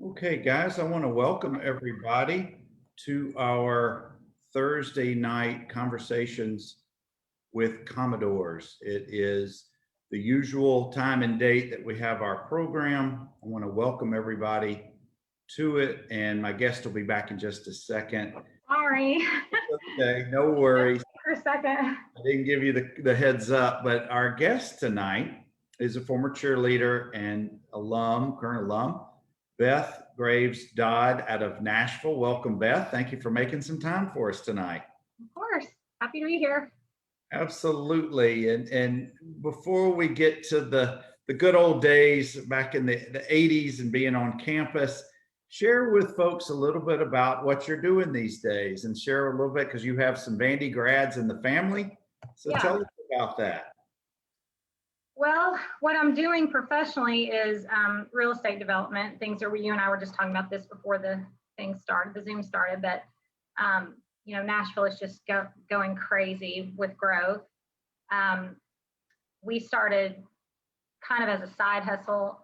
Okay, guys, I want to welcome everybody to our Thursday night conversations with Commodores. It is the usual time and date that we have our program. I want to welcome everybody to it, and my guest will be back in just a second. Sorry. Okay, no worries. For a second. I didn't give you the heads up, but our guest tonight is a former cheerleader and current alum, Beth Graves Dodd out of Nashville. Welcome, Beth. Thank you for making some time for us tonight. Of course. Happy to be here. Absolutely. And before we get to the good old days back in the 80s and being on campus, share with folks a little bit about what you're doing these days and share a little bit because you have some Vandy grads in the family. So Yeah. tell us about that. Well, what I'm doing professionally is real estate development. Things are, you and I were just talking about this before the Zoom started, but Nashville is just going crazy with growth. We started kind of as a side hustle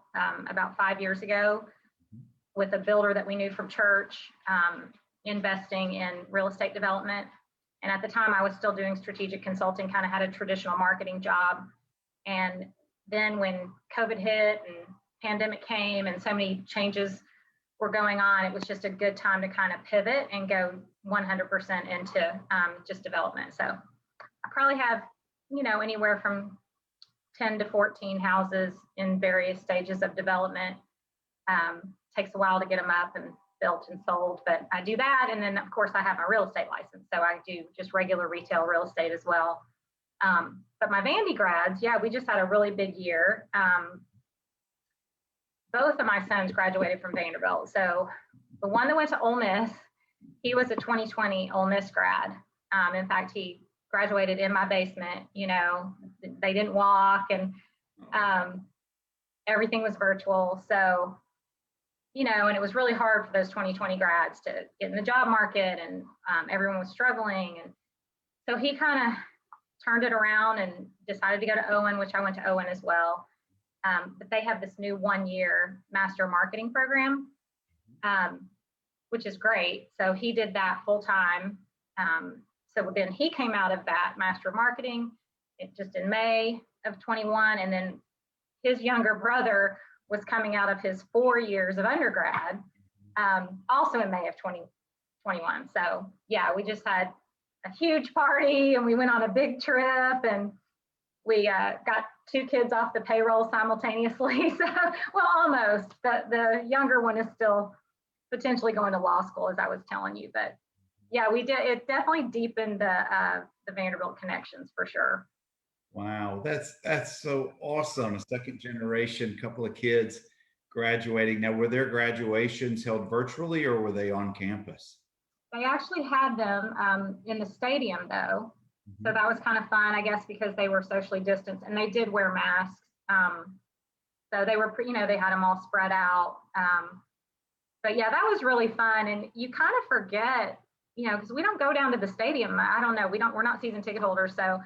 about 5 years ago with a builder that we knew from church, investing in real estate development. And at the time I was still doing strategic consulting, kind of had a traditional marketing job. And then when COVID hit and pandemic came and so many changes were going on, it was just a good time to kind of pivot and go 100% into just development. So I probably have, anywhere from 10 to 14 houses in various stages of development. Takes a while to get them up and built and sold, but I do that. And then of course I have my real estate license. So I do just regular retail real estate as well. But my Vandy grads, we just had a really big year. Both of my sons graduated from Vanderbilt. So the one that went to Ole Miss, he was a 2020 Ole Miss grad. In fact, he graduated in my basement. They didn't walk and everything was virtual. So, and it was really hard for those 2020 grads to get in the job market, and everyone was struggling. And so he kind of turned it around and decided to go to Owen, which I went to Owen as well. But they have this new 1-year master marketing program, which is great. So he did that full time. So then he came out of that master marketing just in May of 21. And then his younger brother was coming out of his 4 years of undergrad, also in May of 2021. So we just had a huge party and we went on a big trip, and we got 2 kids off the payroll simultaneously. So, well, almost, but the younger one is still potentially going to law school, as I was telling you. But we did. It definitely deepened the Vanderbilt connections for sure. Wow, that's so awesome. A second generation, couple of kids graduating. Now, were their graduations held virtually or were they on campus? They actually had them in the stadium though. So that was kind of fun, I guess, because they were socially distanced and they did wear masks. So they were, they had them all spread out. But that was really fun. And you kind of forget, because we don't go down to the stadium. I don't know. We're not season ticket holders. So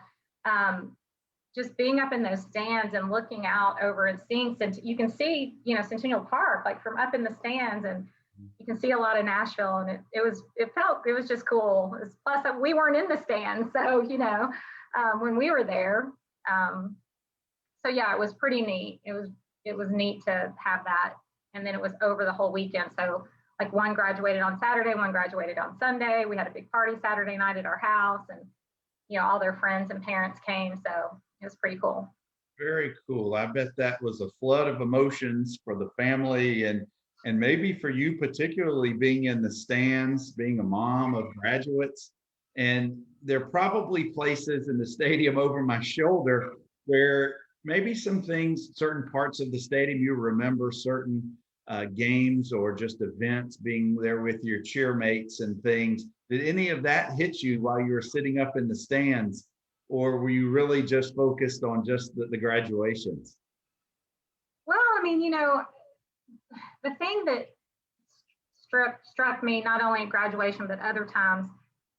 just being up in those stands and looking out over and seeing, you can see, Centennial Park, like from up in the stands, and you can see a lot of Nashville, and it was just cool. Plus we weren't in the stands, so when we were there, so it was pretty neat. It was neat to have that, and then it was over the whole weekend. So like one graduated on Saturday, one graduated on Sunday. We had a big party Saturday night at our house, and all their friends and parents came, so it was pretty cool. Very cool. I bet that was a flood of emotions for the family and maybe for you particularly, being in the stands, being a mom of graduates. And there are probably places in the stadium over my shoulder where maybe some things, certain parts of the stadium, you remember certain games or just events, being there with your cheermates and things. Did any of that hit you while you were sitting up in the stands, or were you really just focused on just the graduations? Well, I mean, the thing that struck me, not only at graduation, but other times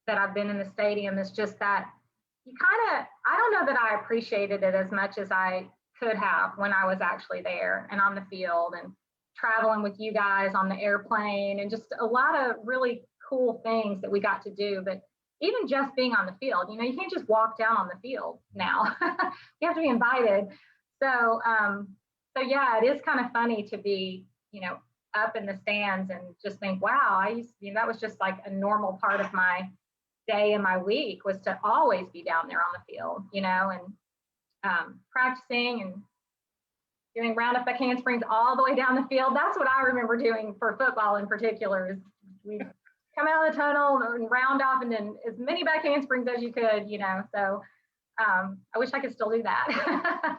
that I've been in the stadium, is just that I don't know that I appreciated it as much as I could have when I was actually there and on the field. And traveling with you guys on the airplane, and just a lot of really cool things that we got to do. But even just being on the field, you can't just walk down on the field now. You have to be invited. So, so yeah, it is kind of funny to be, up in the stands and just think, wow, that was just like a normal part of my day and my week, was to always be down there on the field, and practicing and doing roundup back handsprings all the way down the field. That's what I remember doing for football in particular, is we come out of the tunnel and round off and then as many back handsprings as you could, so I wish I could still do that.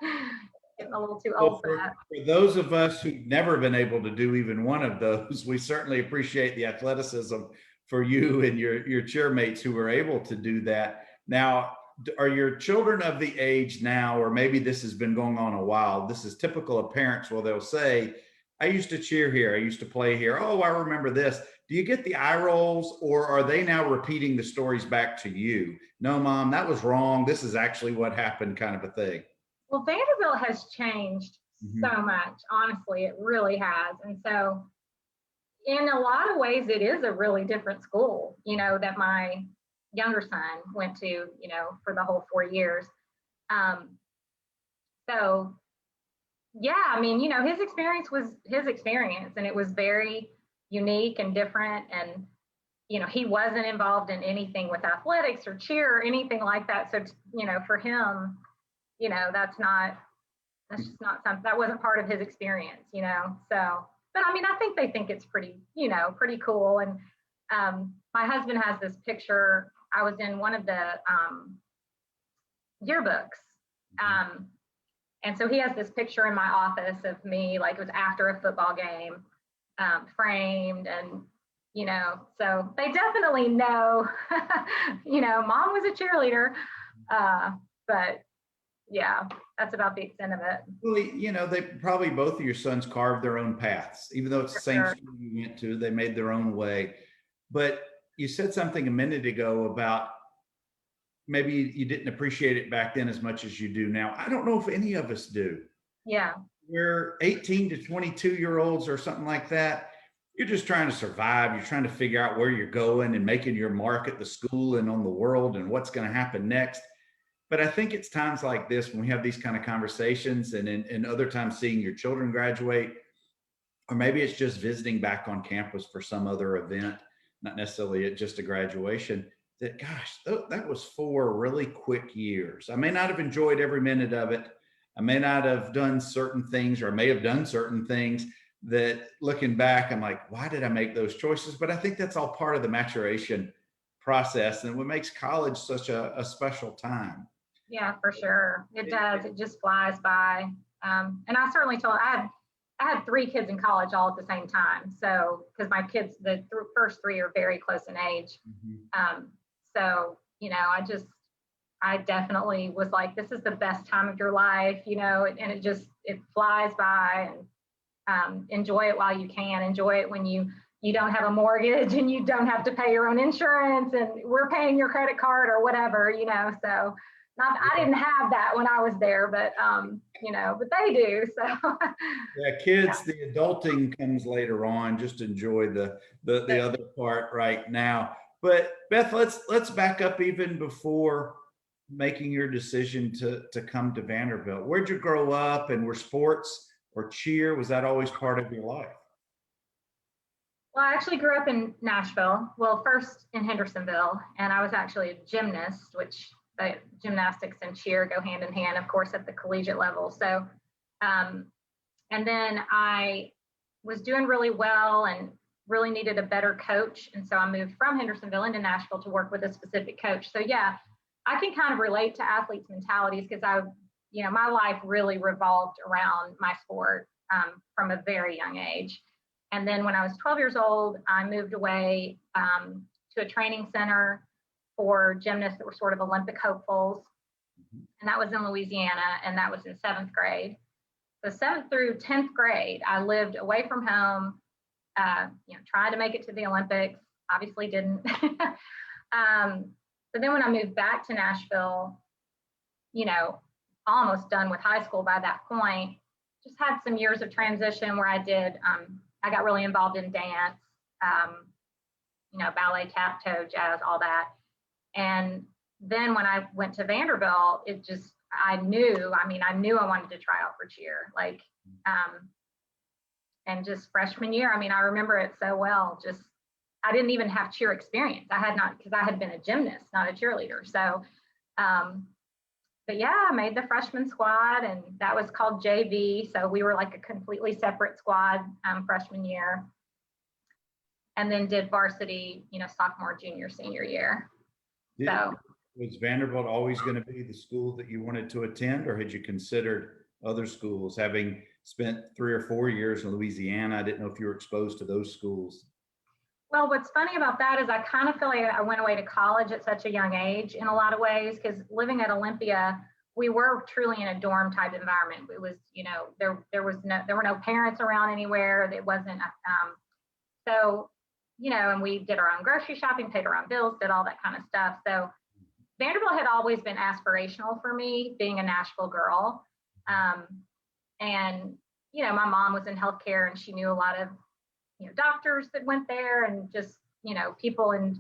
Getting a little too old for that. For those of us who've never been able to do even one of those, we certainly appreciate the athleticism for you and your cheermates who were able to do that. Now, are your children of the age now, or maybe this has been going on a while, this is typical of parents, where they'll say, I used to cheer here, I used to play here, oh, I remember this. Do you get the eye rolls, or are they now repeating the stories back to you? No, Mom, that was wrong, this is actually what happened, kind of a thing? Well, Vanderbilt has changed so much. Honestly, it really has. And so in a lot of ways, it is a really different school, that my younger son went to, for the whole 4 years. So yeah, I mean, his experience was his experience, and it was very unique and different. And, he wasn't involved in anything with athletics or cheer or anything like that. So, for him, that's just not something, that wasn't part of his experience, so, but I mean, I think they think it's pretty cool. And my husband has this picture. I was in one of the yearbooks. And so he has this picture in my office of me, like it was after a football game, framed, and, so they definitely know, Mom was a cheerleader, but yeah, that's about the extent of it. Well, they probably, both of your sons carved their own paths, even though it's the same school you went to, they made their own way. But you said something a minute ago about maybe you didn't appreciate it back then as much as you do now. I don't know if any of us do. Yeah. We're 18 to 22-year-olds or something like that. You're just trying to survive. You're trying to figure out where you're going and making your mark at the school and on the world and what's going to happen next. But I think it's times like this when we have these kind of conversations, and in other times seeing your children graduate, or maybe it's just visiting back on campus for some other event, not necessarily at just a graduation, that, gosh, that was 4 really quick years. I may not have enjoyed every minute of it. I may not have done certain things, or I may have done certain things that, looking back, I'm like, why did I make those choices? But I think that's all part of the maturation process, and what makes college such a special time. Yeah, for sure. It does. It just flies by. And I certainly I had 3 kids in college all at the same time. So, because my kids, the first 3 are very close in age. So, I definitely was like, this is the best time of your life, and it flies by. And enjoy it while you can. Enjoy it when you don't have a mortgage and you don't have to pay your own insurance, and we're paying your credit card or whatever, so. I didn't have that when I was there, but but they do. So yeah, kids, the adulting comes later on. Just enjoy the other part right now. But Beth, let's back up even before making your decision to come to Vanderbilt. Where'd you grow up, and were sports or cheer, was that always part of your life? Well, I actually grew up in Nashville. Well, first in Hendersonville, and I was actually a gymnast, which gymnastics and cheer go hand in hand, of course, at the collegiate level. So, and then I was doing really well and really needed a better coach. And so I moved from Hendersonville into Nashville to work with a specific coach. So yeah, I can kind of relate to athletes' mentalities, because my life really revolved around my sport from a very young age. And then when I was 12 years old, I moved away to a training center for gymnasts that were sort of Olympic hopefuls. And that was in Louisiana, and that was in 7th grade. So 7th through 10th grade, I lived away from home, tried to make it to the Olympics, obviously didn't. So then when I moved back to Nashville, almost done with high school by that point, just had some years of transition where I got really involved in dance, ballet, tap, toe, jazz, all that. And then when I went to Vanderbilt, I knew I wanted to try out for cheer, and just freshman year, I remember it so well. I didn't even have cheer experience. I had not, because I had been a gymnast, not a cheerleader. So, but yeah, I made the freshman squad, and that was called JV. So we were like a completely separate squad freshman year, and then did varsity, sophomore, junior, senior year. Was Vanderbilt always going to be the school that you wanted to attend, or had you considered other schools? Having spent 3 or 4 years in Louisiana, I didn't know if you were exposed to those schools. Well, what's funny about that is I kind of feel like I went away to college at such a young age in a lot of ways, because living at Olympia, we were truly in a dorm type environment. It was, there were no parents around anywhere. It wasn't, and we did our own grocery shopping, paid our own bills, did all that kind of stuff. So Vanderbilt had always been aspirational for me, being a Nashville girl. And, my mom was in healthcare, and she knew a lot of, doctors that went there, and just, people in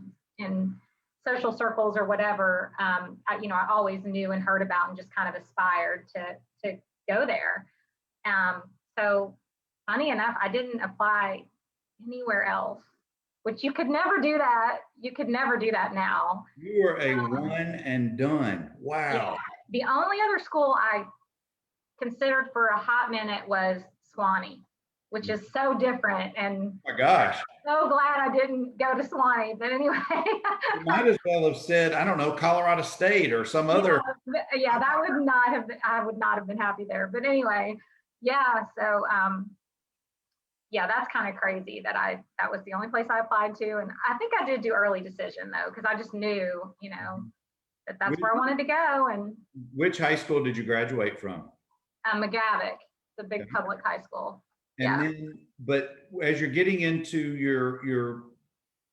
social circles or whatever. I always knew and heard about and just kind of aspired to go there. So funny enough, I didn't apply anywhere else, which you could never do that. You could never do that now. You were a one and done. Wow. Yeah. The only other school I considered for a hot minute was Swanee, which is so different. And oh my gosh, so glad I didn't go to Swanee. But anyway, you might as well have said, I don't know, Colorado State or some other. Yeah, that would not have. I would not have been happy there. But anyway, yeah. So yeah, that's kind of crazy that was the only place I applied to. And I think I did do early decision though, because I just knew, that's where I wanted to go. And which high school did you graduate from? McGavick, the big public high school. And then, but as you're getting into your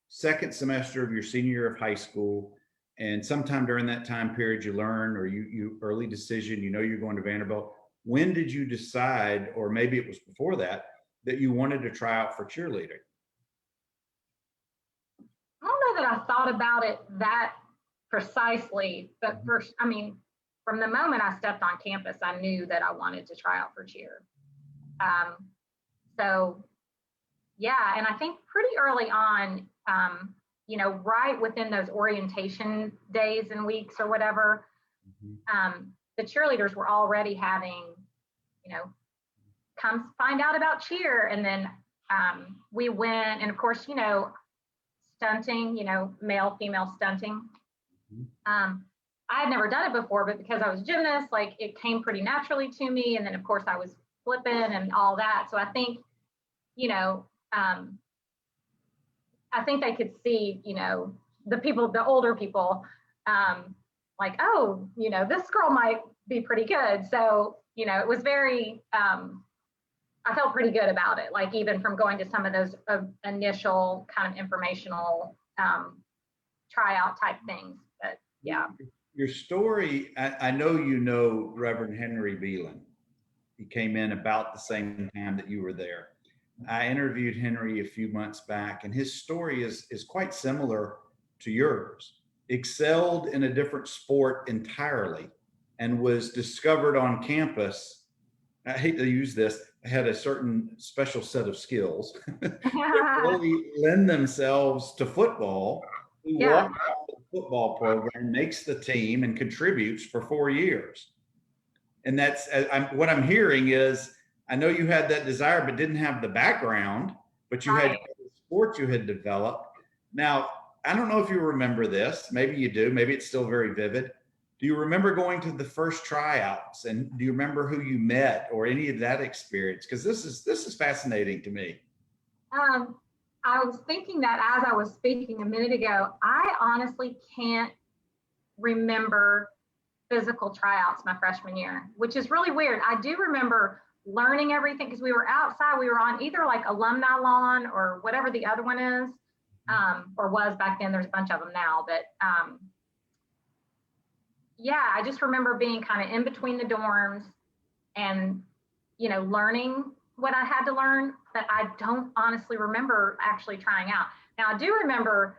second semester of your senior year of high school, and sometime during that time period, you learn, or you early decision, you're going to Vanderbilt. When did you decide, or maybe it was before that you wanted to try out for cheerleading? I don't know that I thought about it that precisely, but first, from the moment I stepped on campus, I knew that I wanted to try out for cheer. So yeah, and I think pretty early on, right within those orientation days and weeks or whatever, the cheerleaders were already having, come find out about cheer. And then we went, and of course, stunting, male, female stunting. I had never done it before, but because I was a gymnast, like it came pretty naturally to me. And then of course I was flipping and all that. So I think, I think they could see, the older people, like, oh, this girl might be pretty good. So, it was very, I felt pretty good about it. Like even from going to some of those initial kind of informational tryout type things, but yeah. Your story, I know Reverend Henry Beelan. He came in about the same time that you were there. I interviewed Henry a few months back, and his story is quite similar to yours. Excelled in a different sport entirely, and was discovered on campus. I hate to use this, had a certain special set of skills that really lend themselves to football. He walked out the football program, makes the team, and contributes for 4 years. And that's what I'm hearing is, I know you had that desire, but didn't have the background, but you had the sport you had developed. Now, I don't know if you remember this. Maybe you do. Maybe it's still very vivid. Do you remember going to the first tryouts, and do you remember who you met or any of that experience? Because this is fascinating to me. I was thinking that as I was speaking a minute ago, I honestly can't remember physical tryouts my freshman year, which is really weird. I do remember learning everything because we were outside. We were on either like alumni lawn or whatever the other one is, or was back then. There's a bunch of them now, but yeah, I just remember being kind of in between the dorms and learning what I had to learn, but I don't honestly remember actually trying out. Now, I do remember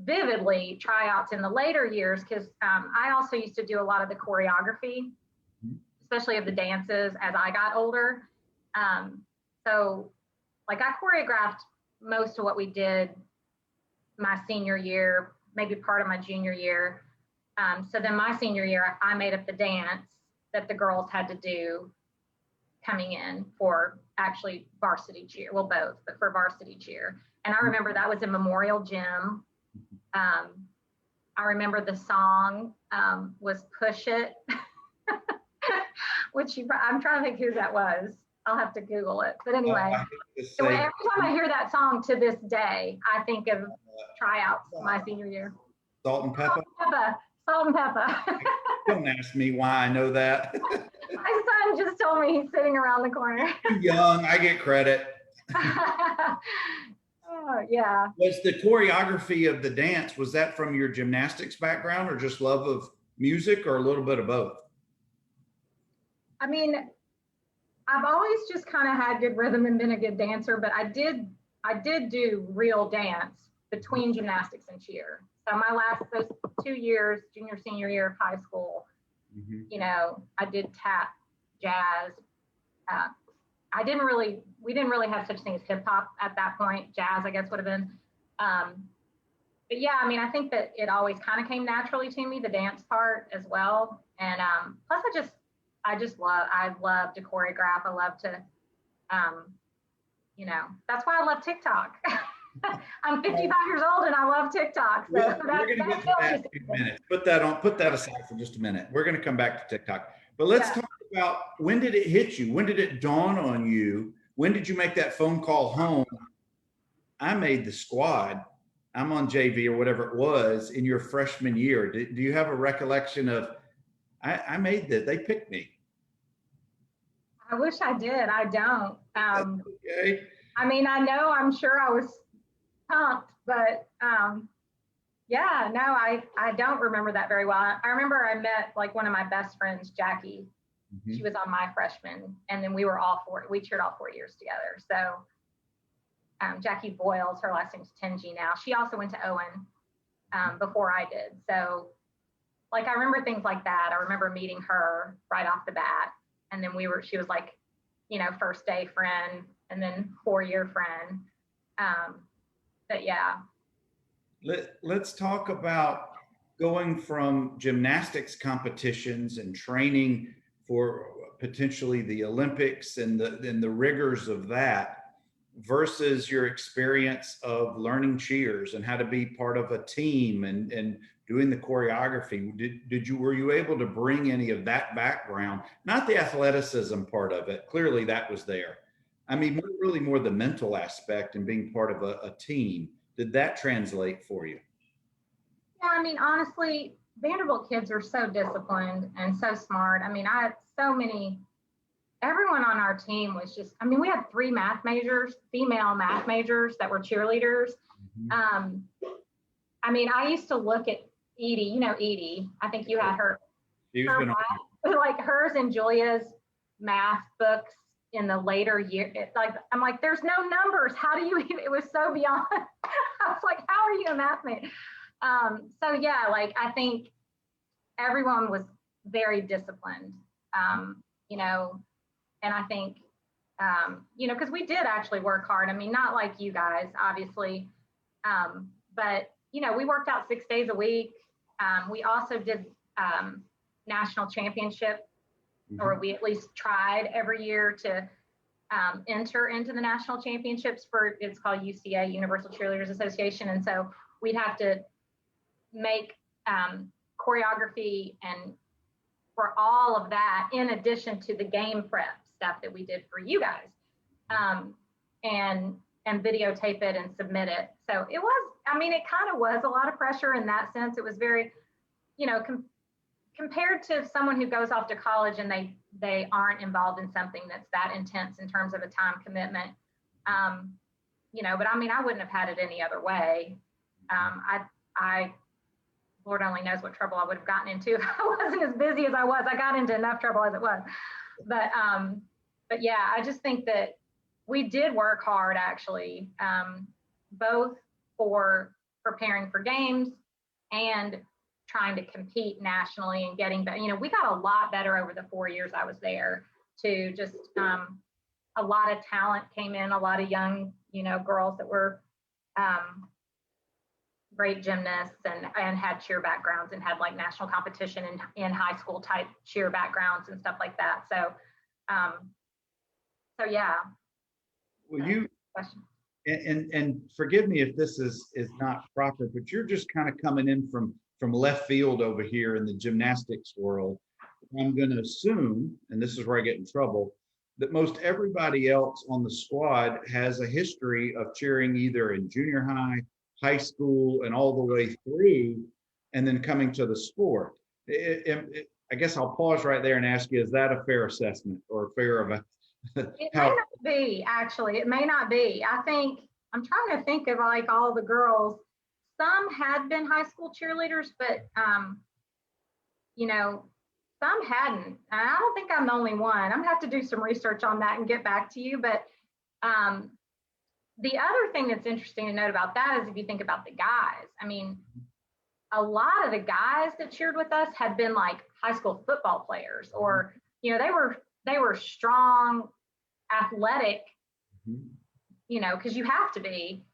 vividly tryouts in the later years because I also used to do a lot of the choreography, especially of the dances as I got older. So like I choreographed most of what we did my senior year, maybe part of my junior year. So then my senior year, I made up the dance that the girls had to do coming in for actually varsity cheer. Well, both, but for varsity cheer. And I remember that was in Memorial Gym. I remember the song was Push It, which I'm trying to think who that was. I'll have to Google it. But anyway, every time I hear that song to this day, I think of tryouts my senior year. Salt and pepper? Salt and pepper. Don't ask me why I know that. My son just told me he's sitting around the corner. Too young, I get credit. Oh, yeah. Was the choreography of the dance, was that from your gymnastics background or just love of music or a little bit of both? I mean, I've always just kind of had good rhythm and been a good dancer, but I did do real dance between gymnastics and cheer. So those 2 years, junior, senior year of high school, I did tap, jazz. We didn't really have such thing as hip hop at that point. Jazz, I guess, would have been. But yeah, I mean, I think that it always kind of came naturally to me, the dance part as well. And plus I love to choreograph. I love to, that's why I love TikTok. I'm 55 years old and I love TikTok. So we're going to get to that in a few minutes. Put that aside for just a minute. We're going to come back to TikTok. But let's talk about, when did it hit you? When did it dawn on you? When did you make that phone call home? I made the squad. I'm on JV or whatever it was in your freshman year. Do you have a recollection of, I made that, they picked me? I wish I did. I don't. Okay. I mean, I'm sure I was pumped, but yeah, no, I don't remember that very well. I remember I met like one of my best friends, Jackie. Mm-hmm. She was on my freshman, and then we cheered all 4 years together. So Jackie Boyles, her last name's Tenji now. She also went to Owen before I did. So like, I remember things like that. I remember meeting her right off the bat. And then she was like, first day friend and then 4-year friend. But yeah. Let's talk about going from gymnastics competitions and training for potentially the Olympics and the rigors of that versus your experience of learning cheers and how to be part of a team and doing the choreography. Were you able to bring any of that background? Not the athleticism part of it. Clearly that was there. I mean, really more the mental aspect and being part of a team. Did that translate for you? Yeah, I mean, honestly, Vanderbilt kids are so disciplined and so smart. I mean, I had everyone on our team was just, I mean, we had 3 female math majors that were cheerleaders. Mm-hmm. I mean, I used to look at Edie, Edie, I think you had her like hers and Julia's math books in the later year. I'm like, there's no numbers. How do you even, it was so beyond. I was like, how are you a math major? So yeah, like, I think everyone was very disciplined, and I think, because we did actually work hard. I mean, not like you guys, obviously, but, we worked out 6 days a week. We also did national championship, mm-hmm. or we at least tried every year to enter into the national championships it's called UCA, Universal Cheerleaders Association. And so we'd have to make choreography and for all of that, in addition to the game prep stuff that we did for you guys, and videotape it and submit it. So it kind of was a lot of pressure in that sense. It was very, compared to someone who goes off to college and they aren't involved in something that's that intense in terms of a time commitment. But I mean, I wouldn't have had it any other way. I Lord only knows what trouble I would have gotten into if I wasn't as busy as I was. I got into enough trouble as it was. But but yeah, I just think that we did work hard actually, both for preparing for games and trying to compete nationally and getting better. You know, we got a lot better over the 4 years I was there to just, a lot of talent came in, a lot of young, you know, girls that were great gymnasts and had cheer backgrounds and had like national competition in high school type cheer backgrounds and stuff like that. So yeah. Well, you, Question. and forgive me if this is not proper, but you're just kind of coming in from left field over here in the gymnastics world. I'm going to assume, and this is where I get in trouble, that most everybody else on the squad has a history of cheering either in junior high, high school, and all the way through, and then coming to the sport. I guess I'll pause right there and ask you, is that a fair assessment or fair of a It may how? not be, actually. It may not be. I think I'm trying to think of like all the girls. Some had been high school cheerleaders, but you know, some hadn't. And I don't think I'm the only one. I'm gonna have to do some research on that and get back to you. But the other thing that's interesting to note about that is if you think about the guys. I mean, a lot of the guys that cheered with us had been like high school football players, or you know, they were strong, athletic, you know, because you have to be.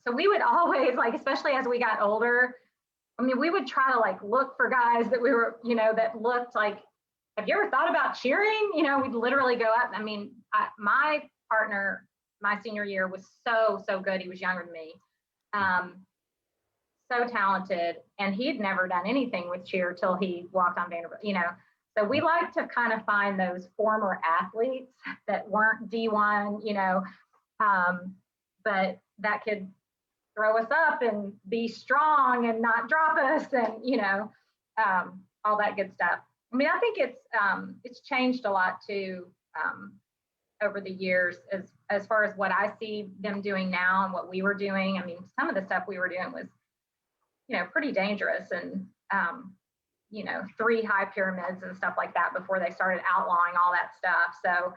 So we would always, like, especially as we got older, I mean, we would try to like look for guys that we were, you know, that looked like, have you ever thought about cheering? You know, we'd literally go up. I mean, my partner, my senior year was so good. He was younger than me. So talented, and he'd never done anything with cheer till he walked on Vanderbilt, you know. So we like to kind of find those former athletes that weren't D1, you know, but that could throw us up and be strong and not drop us, and you know, all that good stuff. I mean, I think it's changed a lot too over the years as far as what I see them doing now and what we were doing. I mean, some of the stuff we were doing was, you know, pretty dangerous, and you know, 3 high pyramids and stuff like that before they started outlawing all that stuff. So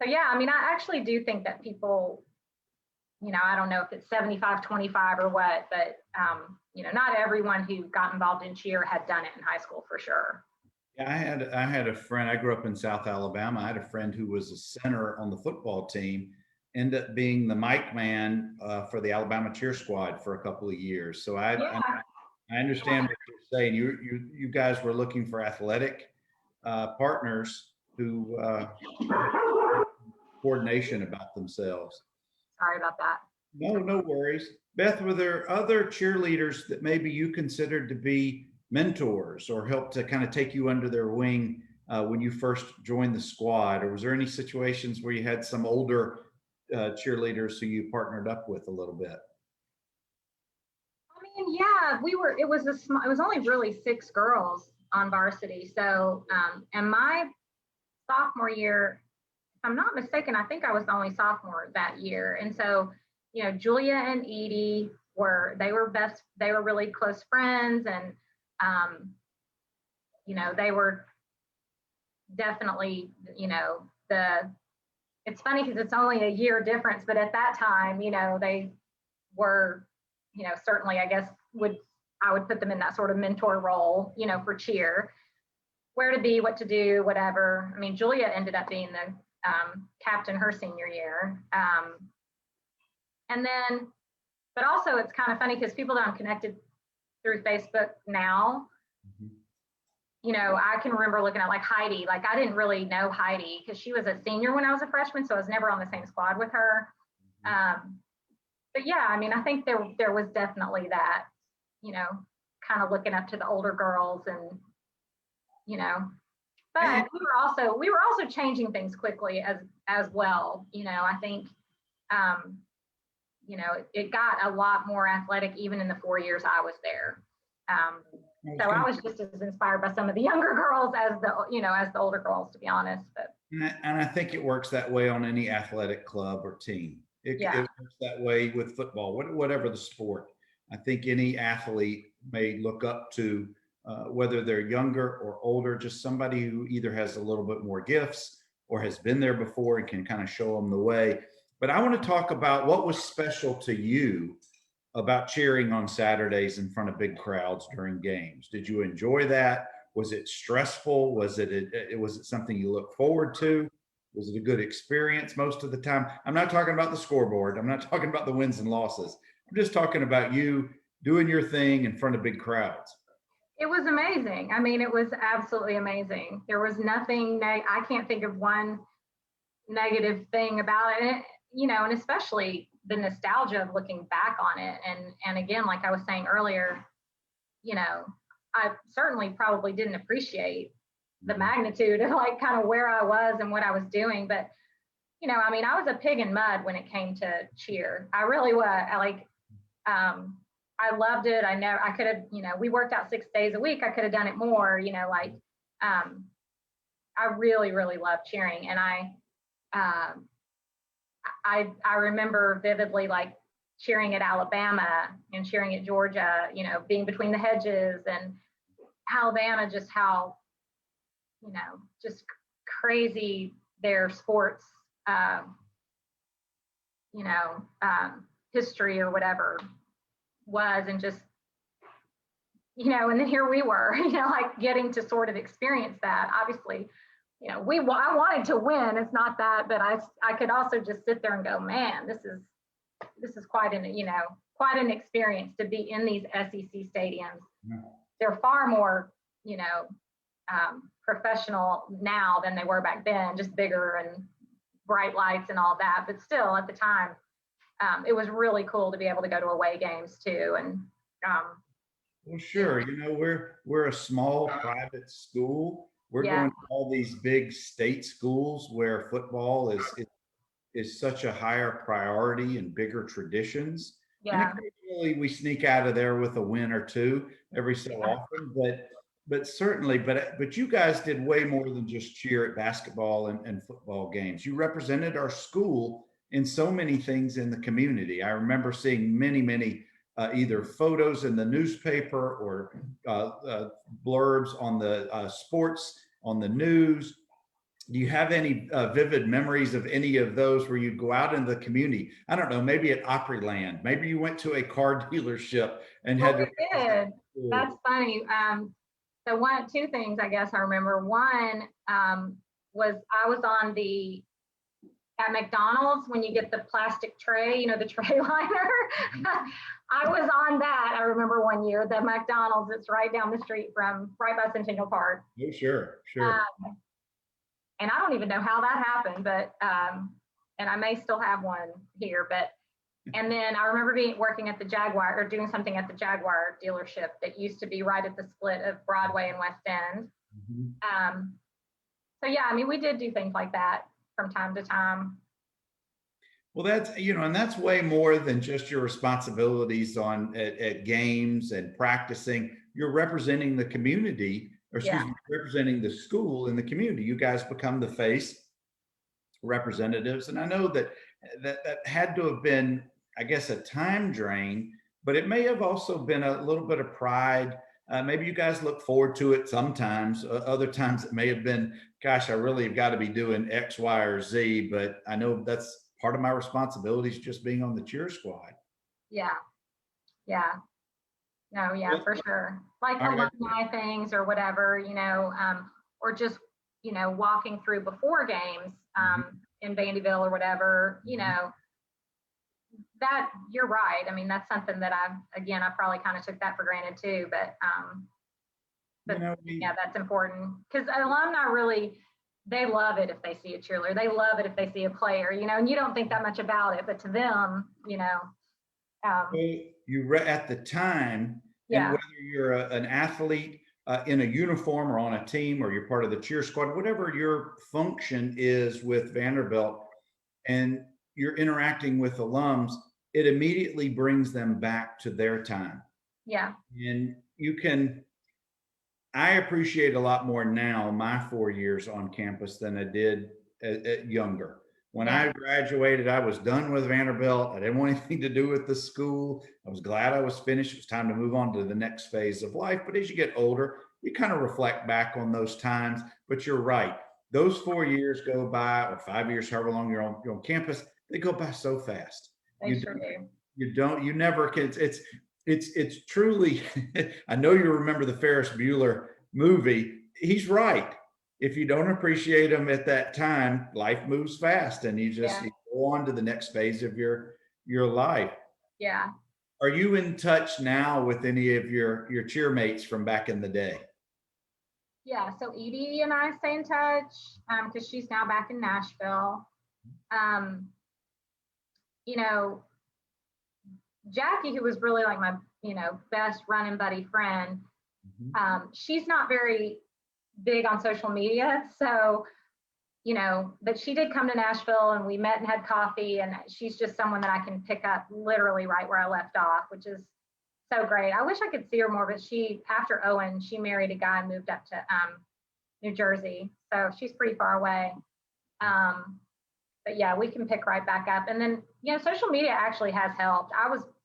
yeah, I mean, I actually do think that people, you know, I don't know if it's 75-25 or what, but you know, not everyone who got involved in cheer had done it in high school for sure. Yeah, I had a friend. I grew up in South Alabama. I had a friend who was a center on the football team, ended up being the mic man for the Alabama cheer squad for a couple of years. So Yeah. I understand what you're saying. You guys were looking for athletic partners who coordination about themselves. Sorry about that. No worries. Beth, were there other cheerleaders that maybe you considered to be mentors or helped to kind of take you under their wing when you first joined the squad? Or was there any situations where you had some older cheerleaders who you partnered up with a little bit? I mean, yeah, it was only really 6 girls on varsity. So, and my sophomore year, if I'm not mistaken, I think I was the only sophomore that year. And so, you know, Julia and Edie they were really close friends, and you know, they were definitely, you know, it's funny because it's only a year difference, but at that time, you know, they were, you know, certainly, I guess, I would put them in that sort of mentor role, you know, for cheer, where to be, what to do, whatever. I mean, Julia ended up being the captain her senior year. And then, but also it's kind of funny because people that I'm connected through Facebook now, you know, I can remember looking at like Heidi. Like, I didn't really know Heidi because she was a senior when I was a freshman, so I was never on the same squad with her. But yeah, I mean, I think there was definitely that, you know, kind of looking up to the older girls, and you know, but we were also changing things quickly as well. You know, I think you know, it got a lot more athletic even in the 4 years I was there. So I was just as inspired by some of the younger girls as the older girls, to be honest. But and I think it works that way on any athletic club or team. It works that way with football, whatever the sport. I think any athlete may look up to whether they're younger or older, just somebody who either has a little bit more gifts or has been there before and can kind of show them the way. But I want to talk about what was special to you about cheering on Saturdays in front of big crowds during games. Did you enjoy that? Was it stressful? Was it something you look forward to? Was it a good experience most of the time? I'm not talking about the scoreboard. I'm not talking about the wins and losses. I'm just talking about you doing your thing in front of big crowds. It was amazing. I mean, it was absolutely amazing. There was nothing, I can't think of one negative thing about it, you know, and especially the nostalgia of looking back on it. And again, like I was saying earlier, you know, I certainly probably didn't appreciate the magnitude of like kind of where I was and what I was doing. But, you know, I mean, I was a pig in mud when it came to cheer. I really was. I loved it. I could have, you know, we worked out 6 days a week. I could have done it more, you know, like, I really, really loved cheering. And I remember vividly like cheering at Alabama and cheering at Georgia, you know, being between the hedges, and Alabama, just how, you know, just crazy their sports, you know, history or whatever was, and just, you know, and then here we were, you know, like getting to sort of experience that. Obviously, you know, I wanted to win. It's not that, but I could also just sit there and go, man, this is quite an experience to be in these SEC stadiums. Yeah. They're far more, you know, professional now than they were back then, just bigger and bright lights and all that. But still, at the time, it was really cool to be able to go to away games too. And well, sure. You know, we're a small private school. We're yeah, going to all these big state schools where football is such a higher priority and bigger traditions. And yeah, occasionally we sneak out of there with a win or two every so often, but certainly, but you guys did way more than just cheer at basketball and football games. You represented our school in so many things in the community. I remember seeing many either photos in the newspaper or blurbs on the sports on the news. Do you have any vivid memories of any of those where you'd go out in the community? I don't know, maybe at Opryland, maybe you went to a car dealership and well, had to. we did. That's funny. So two things I guess I remember. One was I was on at McDonald's, when you get the plastic tray, you know, the tray liner. I was on that. I remember one year, the McDonald's that's right down the street right by Centennial Park. Oh, sure. And I don't even know how that happened, but and I may still have one here. But and then I remember working at the Jaguar, or doing something at the Jaguar dealership that used to be right at the split of Broadway and West End. Mm-hmm. So yeah, I mean, we did do things like that from time to time. Well, that's, you know, and that's way more than just your responsibilities at games and practicing. You're representing the community, or excuse me, representing the school and the community. You guys become the face representatives. And I know that had to have been, I guess, a time drain, but it may have also been a little bit of pride. Maybe you guys look forward to it sometimes. Other times it may have been, gosh, I really have got to be doing X, Y, or Z. But I know that's part of my responsibilities, just being on the cheer squad. Yeah. No, yeah, for sure. Like alumni things or whatever, you know, or just, you know, walking through before games in Vandyville or whatever, you know, that you're right. I mean, that's something that I probably kind of took that for granted too, but you know, yeah, that's important, because alumni really, they love it if they see a cheerleader. They love it if they see a player, you know, and you don't think that much about it, but to them, you know. You at the time, and whether you're an athlete in a uniform or on a team, or you're part of the cheer squad, whatever your function is with Vanderbilt, and you're interacting with alums, it immediately brings them back to their time. Yeah. And I appreciate a lot more now my 4 years on campus than I did at younger. When Yeah. I graduated, I was done with Vanderbilt. I didn't want anything to do with the school. I was glad I was finished. It was time to move on to the next phase of life. But as you get older, you kind of reflect back on those times. But you're right. Those 4 years go by, or 5 years, however long you're on campus, they go by so fast. They You sure do. you never can. It's truly. I know you remember the Ferris Bueller movie. He's right. If you don't appreciate them at that time, life moves fast, and Yeah. you go on to the next phase of your life. Yeah. Are you in touch now with any of your cheermates from back in the day? Yeah. So Edie and I stay in touch because she's now back in Nashville. Um, you know, Jackie, who was really like my, best running buddy friend, she's not very big on social media. So, but she did come to Nashville and we met and had coffee. And she's just someone that I can pick up literally right where I left off, which is so great. I wish I could see her more, but after Owen, she married a guy and moved up to New Jersey. So she's pretty far away. But yeah, we can pick right back up. And then, social media actually has helped.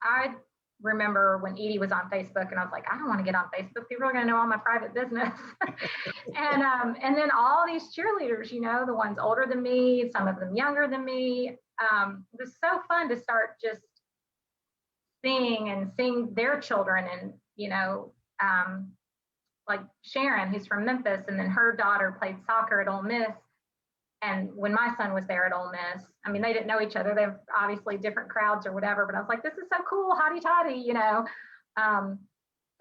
I remember when Edie was on Facebook and I was like, I don't want to get on Facebook. People are going to know all my private business. and then all these cheerleaders, the ones older than me, some of them younger than me. It was so fun to start just seeing their children and, like Sharon, who's from Memphis, and then her daughter played soccer at Ole Miss. And when my son was there at Ole Miss, I mean, they didn't know each other. They have obviously different crowds or whatever, but I was like, this is so cool, hotty toddy,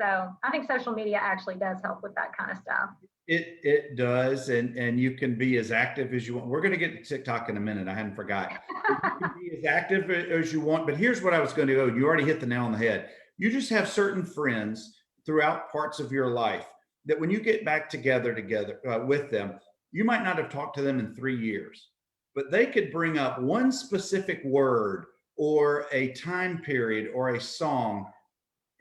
So I think social media actually does help with that kind of stuff. It does, and you can be as active as you want. We're going to get to TikTok in a minute. I hadn't forgot. You can be as active as you want, but here's what I was going to go. You already hit the nail on the head. You just have certain friends throughout parts of your life that when you get back together with them, you might not have talked to them in 3 years, but they could bring up one specific word or a time period or a song.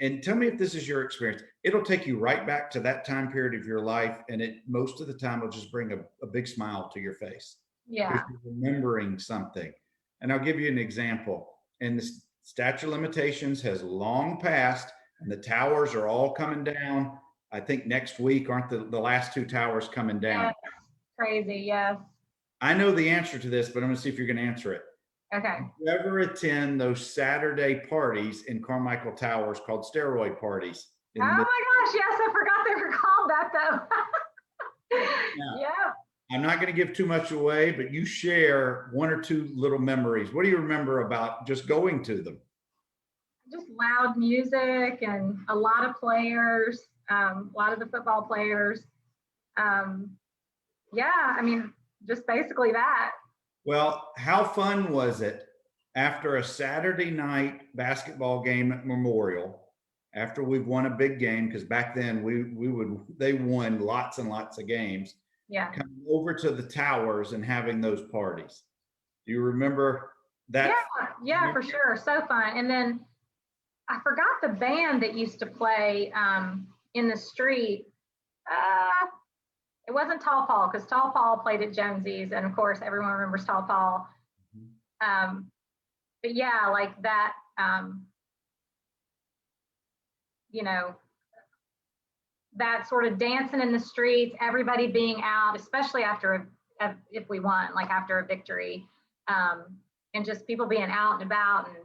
And tell me if this is your experience. It'll take you right back to that time period of your life. And it most of the time will just bring a big smile to your face. Yeah. You're remembering something. And I'll give you an example. And the statute of limitations has long passed, and the towers are all coming down. I think next week, aren't the last 2 towers coming down? Yes. Crazy, yes. I know the answer to this, but I'm going to see if you're going to answer it. Okay. Did you ever attend those Saturday parties in Carmichael Towers called steroid parties? Oh my gosh, yes, I forgot they were called that though. Yeah. I'm not going to give too much away, but you share 1 or 2 little memories. What do you remember about just going to them? Just loud music and a lot of players, a lot of the football players. Yeah, I mean, just basically that. Well, how fun was it after a Saturday night basketball game at Memorial, after we've won a big game, because back then they won lots and lots of games. Yeah. Coming over to the towers and having those parties. Do you remember that? Yeah, for sure. So fun. And then I forgot the band that used to play in the street. It wasn't Tall Paul, because Tall Paul played at Jonesy's, and of course everyone remembers Tall Paul. But yeah, like that, that sort of dancing in the streets, everybody being out, especially if we won, like after a victory, and just people being out and about, and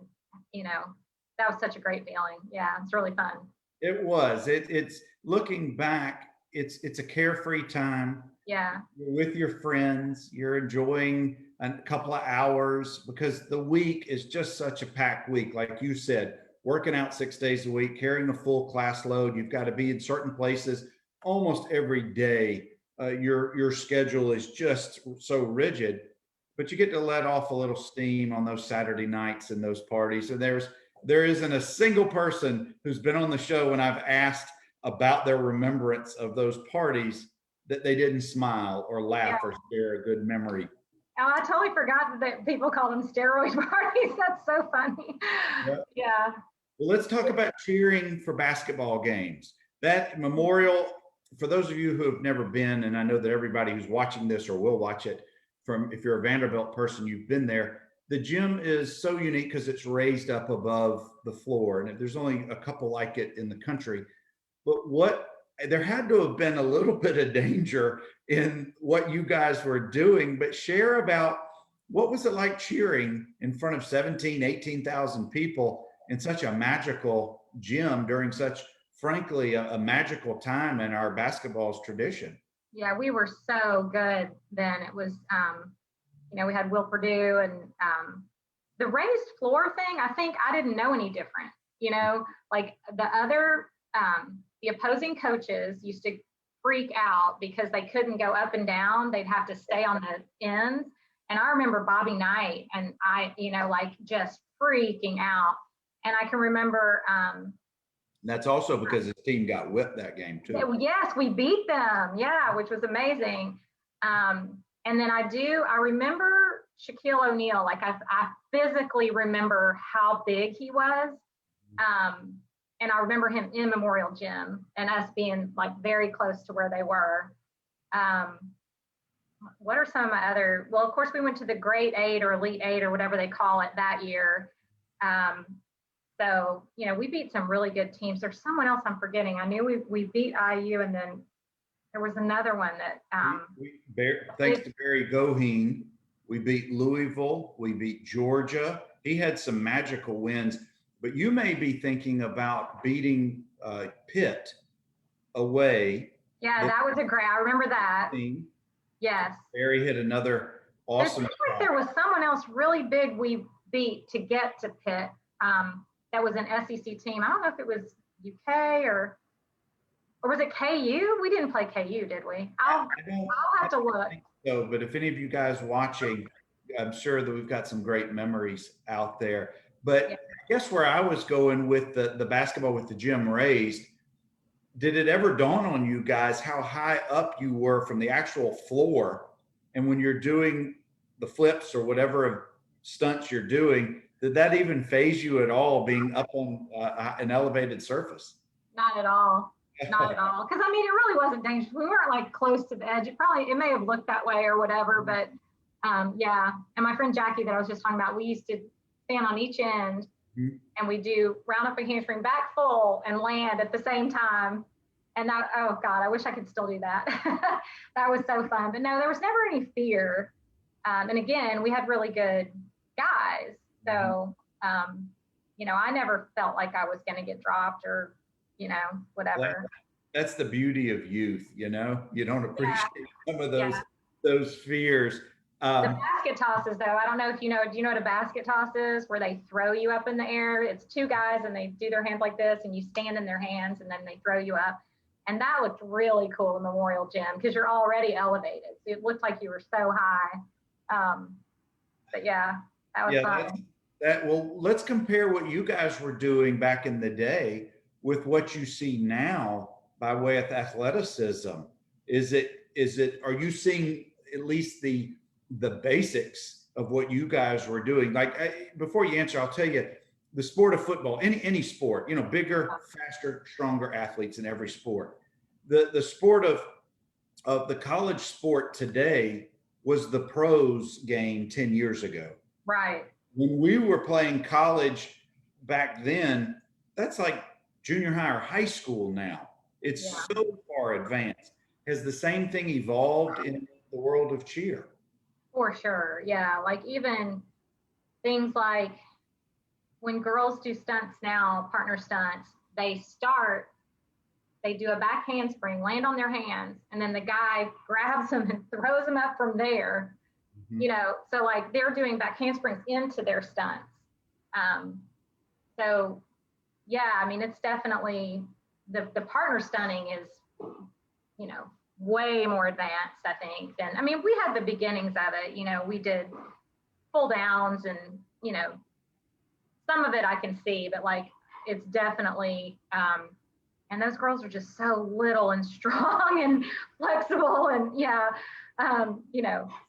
that was such a great feeling. Yeah, it's really fun. It was. It's looking back. It's a carefree time. Yeah. You're with your friends. You're enjoying a couple of hours, because the week is just such a packed week. Like you said, working out 6 days a week, carrying a full class load. You've got to be in certain places almost every day. Your schedule is just so rigid, but you get to let off a little steam on those Saturday nights and those parties. And there isn't a single person who's been on the show when I've asked about their remembrance of those parties that they didn't smile or laugh or share a good memory. Oh, I totally forgot that people call them steroid parties. That's so funny. Yeah. Well, let's talk about cheering for basketball games. That Memorial, for those of you who have never been, and I know that everybody who's watching this or will watch it from, if you're a Vanderbilt person, you've been there. The gym is so unique because it's raised up above the floor, and there's only a couple like it in the country. But what there had to have been a little bit of danger in what you guys were doing, but share about what was it like cheering in front of 17, 18,000 people in such a magical gym during such, frankly, a magical time in our basketball's tradition. Yeah, we were so good then. It was, we had Will Purdue and the raised floor thing. I think I didn't know any different. Like the opposing coaches used to freak out because they couldn't go up and down. They'd have to stay on the ends. And I remember Bobby Knight and I, like just freaking out. And I can remember. That's also because his team got whipped that game too. Yes, we beat them. Yeah, which was amazing. And then I remember Shaquille O'Neal. Like I physically remember how big he was. And I remember him in Memorial Gym and us being like very close to where they were. What are some of my other, well, of course we went to the Great Eight or Elite Eight or whatever they call it that year. So, we beat some really good teams. There's someone else I'm forgetting. I knew we beat IU, and then there was another one that. Thanks to Barry Goheen, we beat Louisville. We beat Georgia. He had some magical wins. But you may be thinking about beating Pitt away. Yeah, that was I remember that. Team. Yes. Barry hit another awesome. It seemed like there was someone else really big we beat to get to Pitt. That was an SEC team. I don't know if it was UK or was it KU? We didn't play KU, did we? I'll have to look. So, but if any of you guys watching, I'm sure that we've got some great memories out there. But yeah. I guess where I was going with the basketball with the gym raised, did it ever dawn on you guys how high up you were from the actual floor? And when you're doing the flips or whatever stunts you're doing, did that even phase you at all, being up on an elevated surface? Not at all. Not at all. Because, it really wasn't dangerous. We weren't like close to the edge. It may have looked that way or whatever. But yeah. And my friend Jackie that I was just talking about, we used to stand on each end and we do round up a hamstring back full and land at the same time. And that, oh God, I wish I could still do that. That was so fun. But no, there was never any fear. And again, we had really good guys. So, I never felt like I was going to get dropped or, whatever. That's the beauty of youth, you don't appreciate some of those fears. The basket tosses, though, I don't know if do you know what a basket toss is, where they throw you up in the air? It's two guys and they do their hands like this and you stand in their hands and then they throw you up. And that looked really cool in Memorial Gym because you're already elevated. So it looked like you were so high. But yeah, that was fun. Well, let's compare what you guys were doing back in the day with what you see now by way of athleticism. Are you seeing at least the basics of what you guys were doing? Like, before you answer, I'll tell you, the sport of football, any sport, bigger, faster, stronger athletes in every sport. The sport of the college sport today was the pros game 10 years ago. Right. When we were playing college back then, that's like junior high or high school now. It's so far advanced. Has the same thing evolved in the world of cheer? For sure. Yeah. Like even things like when girls do stunts now, partner stunts, they do a back handspring, land on their hands, and then the guy grabs them and throws them up from there. So like they're doing back handsprings into their stunts. So yeah, it's definitely the partner stunting is, way more advanced, I think, than, we had the beginnings of it, we did pull downs and, some of it I can see, but like, it's definitely, and those girls are just so little and strong and flexible and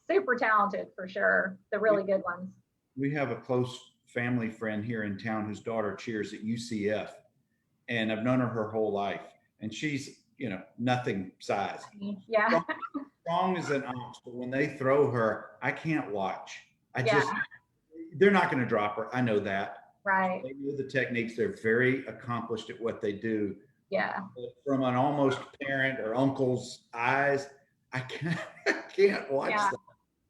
super talented for sure. The really good ones. We have a close family friend here in town whose daughter cheers at UCF, and I've known her whole life. And she's nothing size. Yeah. Strong as an ox, but when they throw her, I can't watch. Yeah. They're not going to drop her. I know that. Right. They know the techniques. They're very accomplished at what they do. Yeah. But from an almost parent or uncle's eyes, I can't watch Yeah. that.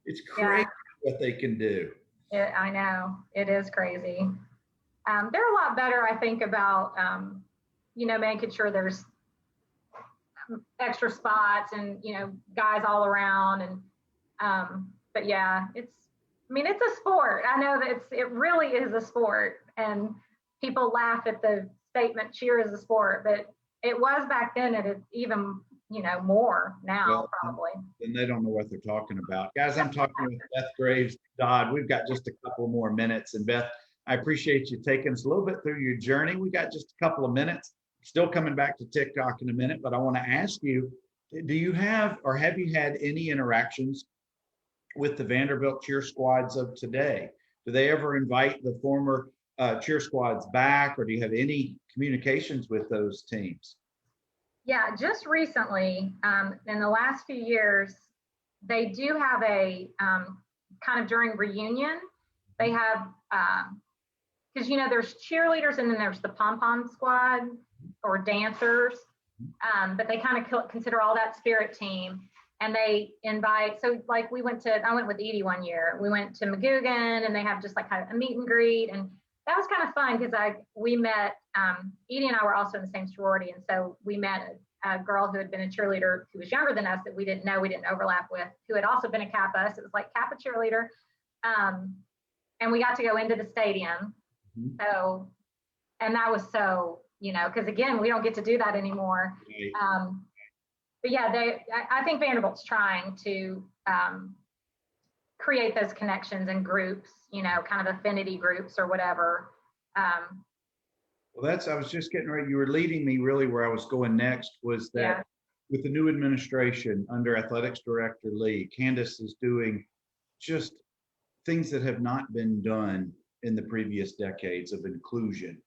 It's Yeah. crazy what they can do. I know it is crazy. They're a lot better, I think, about making sure there's extra spots and guys all around. And but yeah, it's a sport. I know that it really is a sport, and people laugh at the statement cheer is a sport, but it was back then, and it's even more now, Well, probably. then they don't know what they're talking about. Guys, I'm talking with Beth Graves Dodd. We've got just a couple more minutes. And Beth, I appreciate you taking us a little bit through your journey. We got just a couple of minutes. Still coming back to TikTok in a minute, but I want to ask you, do you have or have you had any interactions with the Vanderbilt cheer squads of today? Do they ever invite the former cheer squads back, or do you have any communications with those teams? Yeah, just recently, in the last few years, they do have a kind of during reunion, they have, because there's cheerleaders and then there's the pom-pom squad or dancers, but they kind of consider all that spirit team. And they invite, so like I went with Edie one year. We went to McGugan, and they have just like kind of a meet and greet, and that was kind of fun because we met, Edie and I were also in the same sorority, and so we met a girl who had been a cheerleader who was younger than us that we didn't overlap with, who had also been a Kappa. So it was like Kappa cheerleader, and we got to go into the stadium. Mhm. So, and that was so, because again, we don't get to do that anymore. But yeah, I think Vanderbilt's trying to create those connections and groups, kind of affinity groups or whatever. Well, I was just getting ready. You were leading me really where I was going next, was that Yeah. with the new administration under Athletics Director Lee, Candace is doing just things that have not been done in the previous decades of inclusion,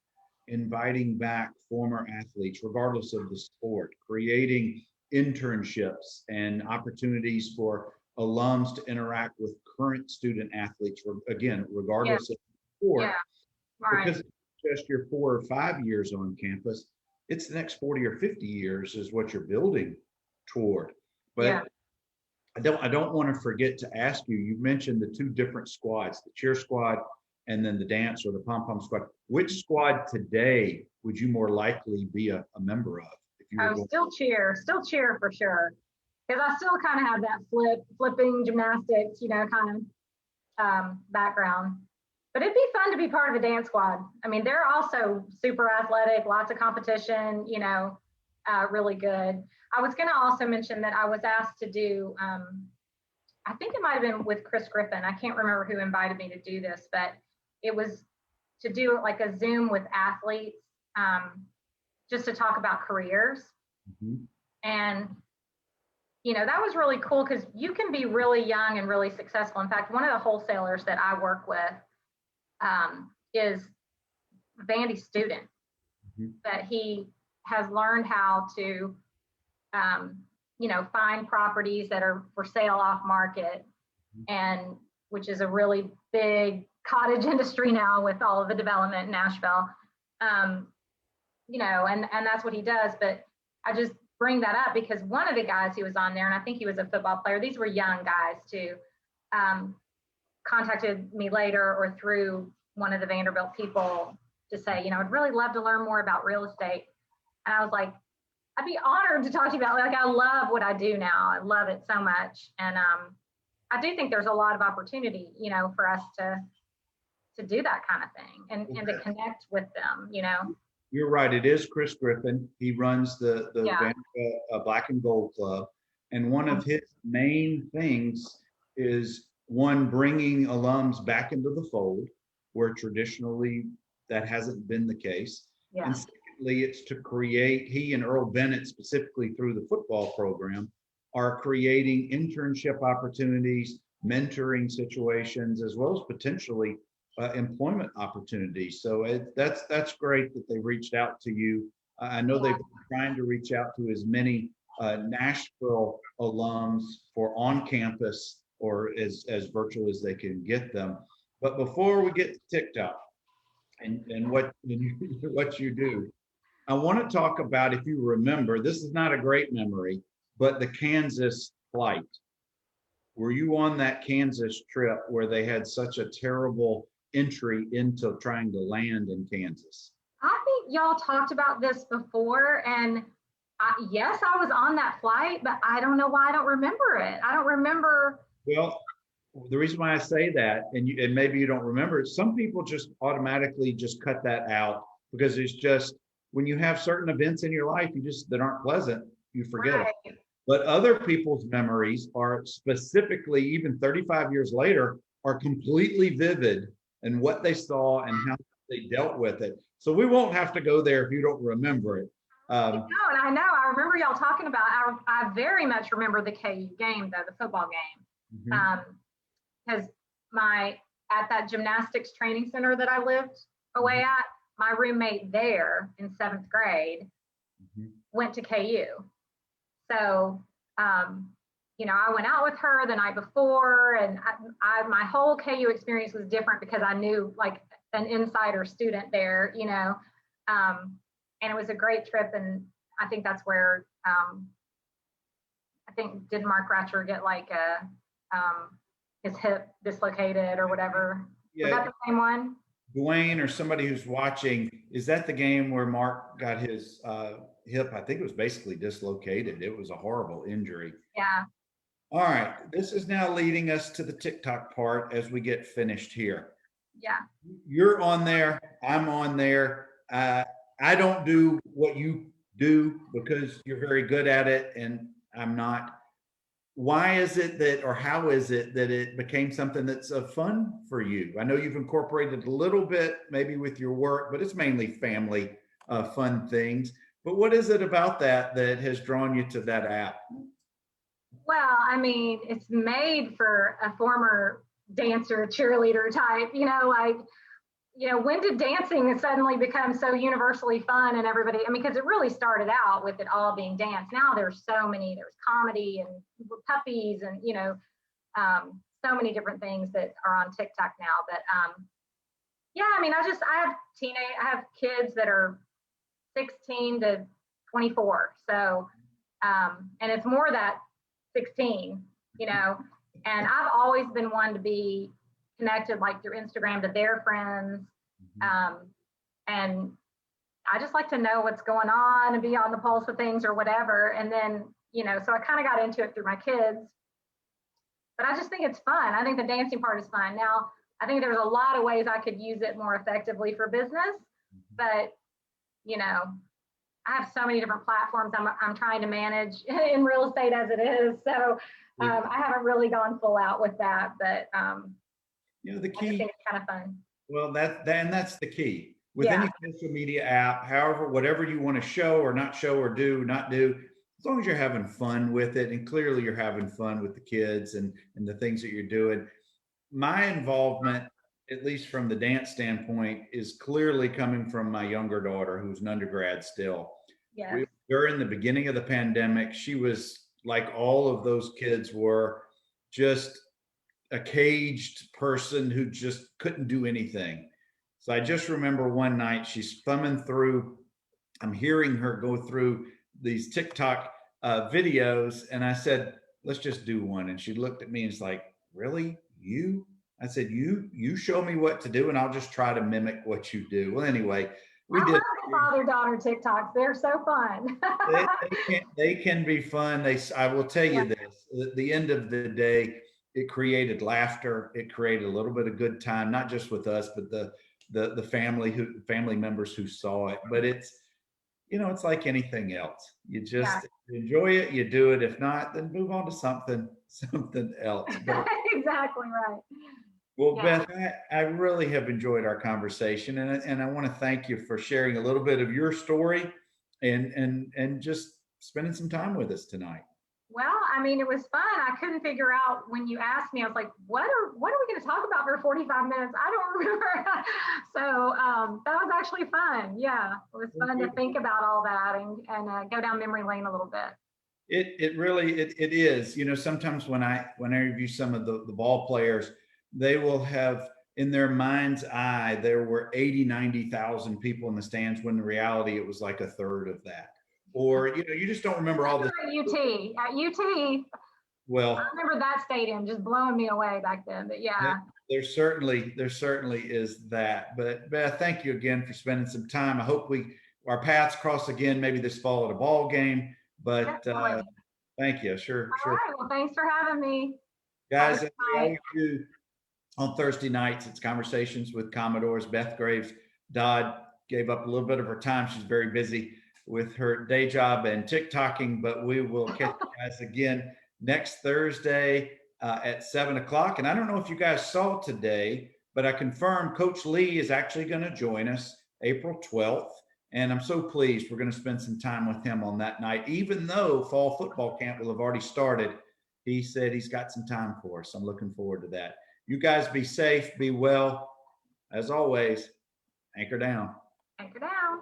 inviting back former athletes, regardless of the sport, creating internships and opportunities for alums to interact with current student athletes, again, regardless of the sport. Yeah. Right. Because it's just your 4 or 5 years on campus, it's the next 40 or 50 years is what you're building toward. But Yeah. I don't want to forget to ask you, you mentioned the two different squads, the cheer squad and then the dance or the pom-pom squad. Which squad today would you more likely be a member of? If you were Still cheer for sure. Because I still kind of have that flipping gymnastics, kind of background. But it'd be fun to be part of a dance squad. I mean, they're also super athletic, lots of competition, really good. I was going to also mention that I was asked to do, I think it might have been with Chris Griffin. I can't remember who invited me to do this, but it was to do like a Zoom with athletes, just to talk about careers. Mm-hmm. And, that was really cool because you can be really young and really successful. In fact, one of the wholesalers that I work with is Vandy's student, Mm-hmm. that he has learned how to, find properties that are for sale off market, and which is a really big cottage industry now with all of the development in Nashville. And that's what he does. But I just bring that up because one of the guys who was on there, and I think he was a football player, these were young guys too, contacted me later or through one of the Vanderbilt people to say, I'd really love to learn more about real estate. And I was like, I'd be honored to talk to you about, like, I love what I do now. I love it so much. And I do think there's a lot of opportunity, for us to do that kind of thing and to connect with them, You're right. It is Chris Griffin. He runs the Vanderbilt Black and Gold Club. And one of his main things is, one, bringing alums back into the fold, where traditionally that hasn't been the case. Yeah. And secondly, it's to create, he and Earl Bennett specifically through the football program are creating internship opportunities, mentoring situations, as well as potentially employment opportunities. So that's great that they reached out to you I know they've been trying to reach out to as many Nashville alums for on-campus or as virtual as they can get them. But before we get to TikTok and what what you do, I want to talk about, if you remember, this is not a great memory, but the Kansas flight. Were you on that Kansas trip where they had such a terrible entry into trying to land in Kansas? I think y'all talked about this before, and yes, I was on that flight, but I don't know why I don't remember it. I don't remember. Well, the reason why I say that, and maybe you don't remember it, some people just automatically just cut that out because it's just when you have certain events in your life, that aren't pleasant, you forget them. Right. But other people's memories are specifically, even 35 years later, are completely vivid in what they saw and how they dealt with it. So we won't have to go there if you don't remember it. No, and I know, I remember y'all talking about, I very much remember the KU game, though, the football game. Because at that gymnastics training center that I lived away at, my roommate there in 7th grade went to KU. So, I went out with her the night before, and my whole KU experience was different because I knew like an insider student there, and it was a great trip. And I think that's where, did Mark Ratcher get like his hip dislocated or whatever? Yeah. Was that the same one? Dwayne or somebody who's watching, is that the game where Mark got his hip? I think it was basically dislocated. It was a horrible injury. Yeah. All right. This is now leading us to the TikTok part as we get finished here. Yeah. You're on there. I'm on there. I don't do what you do because you're very good at it and I'm not. Why is it that, or how is it that it became something that's fun for you? I know you've incorporated a little bit maybe with your work, but it's mainly family fun things. But what is it about that has drawn you to that app? Well, I mean, it's made for a former dancer, cheerleader type, when did dancing suddenly become so universally fun and everybody, because it really started out with it all being dance. Now there's comedy and puppies and, so many different things that are on TikTok now. But I have kids that are 16 to 24. So, and it's more that 16, and I've always been one to be connected like through Instagram to their friends. And I just like to know what's going on and be on the pulse of things or whatever. And then, so I kind of got into it through my kids, but I just think it's fun. I think the dancing part is fun. Now, I think there's a lot of ways I could use it more effectively for business, but, I have so many different platforms I'm trying to manage in real estate as it is. So I haven't really gone full out with that, but the key, I think it's kind of fun. Well, that's the key with any social media app. However, whatever you want to show or not show or not do, as long as you're having fun with it, and clearly you're having fun with the kids and the things that you're doing. My involvement, at least from the dance standpoint, is clearly coming from my younger daughter, who's an undergrad still. Yeah. During the beginning of the pandemic, she was like all of those kids were, just a caged person who just couldn't do anything. So I just remember one night she's thumbing through, I'm hearing her go through these TikTok videos, and I said, let's just do one. And she looked at me and was like, really? You? I said, you show me what to do and I'll just try to mimic what you do. Well, anyway, we did. I love the father-daughter TikToks. They're so fun. they can be fun. I will tell you this, at the end of the day, it created laughter. It created a little bit of good time, not just with us, but the family members who saw it. But it's like anything else. You just enjoy it. You do it. If not, then move on to something else. But, exactly right. well, Beth, I really have enjoyed our conversation, and I want to thank you for sharing a little bit of your story and just spending some time with us tonight. Well, it was fun. I couldn't figure out when you asked me. I was like, what are we going to talk about for 45 minutes? I don't remember. So that was actually fun. Yeah, it was fun to think about all that and go down memory lane a little bit. It really it is. Sometimes when I interview some of the ball players, they will have in their mind's eye there were 80,000-90,000 people in the stands, when in reality it was like a third of that. Or you just don't remember all this. At UT, Well, I remember that stadium just blowing me away back then. But yeah. there certainly is that. But Beth, thank you again for spending some time. I hope our paths cross again, maybe this fall at a ball game. But thank you. Sure. All right. Well, thanks for having me. Guys, as we always do on Thursday nights, it's Conversations with Commodores. Beth Graves Dodd gave up a little bit of her time. She's very busy with her day job and TikToking, but we will catch you guys again next Thursday at 7 o'clock. And I don't know if you guys saw today, but I confirmed Coach Lee is actually going to join us April 12th. And I'm so pleased we're going to spend some time with him on that night, even though fall football camp will have already started. He said he's got some time for us. I'm looking forward to that. You guys be safe, be well. As always, anchor down. Anchor down.